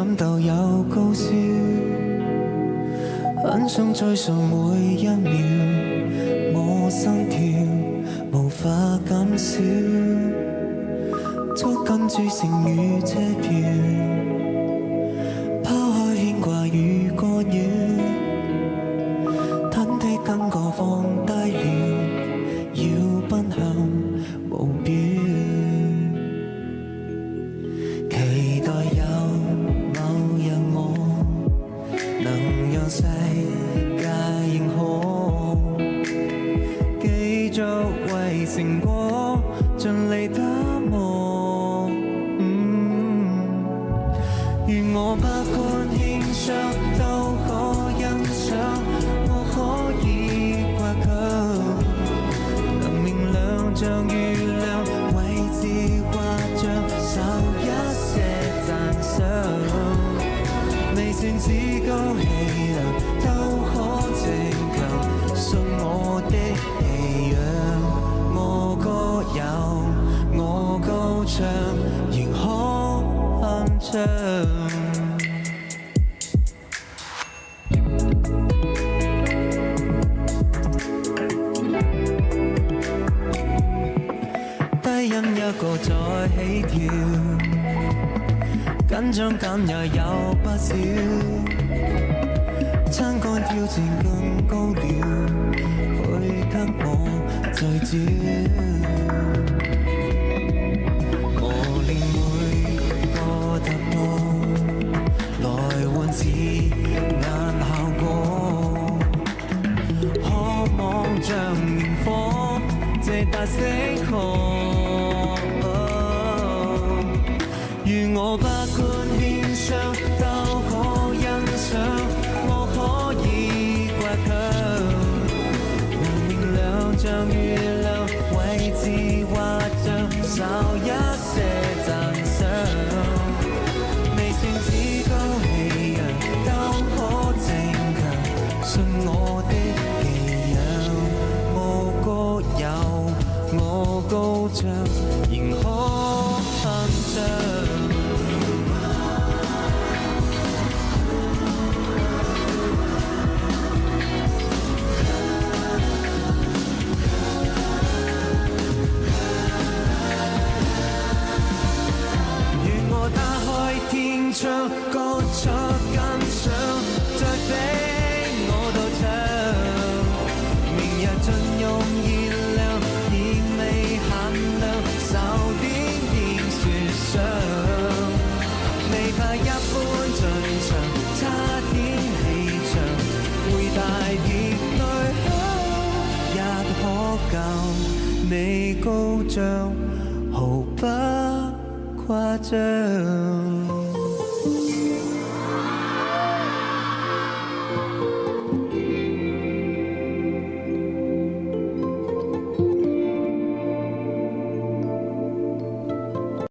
感到有高燒，很想追上每一秒，我心跳無法減少，捉緊主勝與車票，拋開牽掛與干擾，忐忑感覺放低了，要奔向目標，期待有某日我能讓世界認可，繼續為成果盡力打磨。願我百般輕傷都可欣賞，我可以倔強，能明亮像月亮，位置畫着少一些讚賞，未算只高氣量都可逞強，信我的氣量，我歌有我高唱，仍可酣暢。低音一個再起跳，緊張感也有不少，餐杆挑戰更高了，配給我聚焦，磨練每個突破，來換字眼效果，渴望像螢火借達星河。願我百般獻上都可欣賞，我可以倔強，能明亮像月亮，位置畫着少一些讚賞，未算只高氣揚都可逞強，信我的技癢，我歌有我高唱，仍可酣暢。天窗高速跟上，再飛我到場，明日盡用熱量，甜味限量，受點點雪上，未怕一般進場，差點氣場，會大熱淚香，也可夠你高漲，毫不誇張。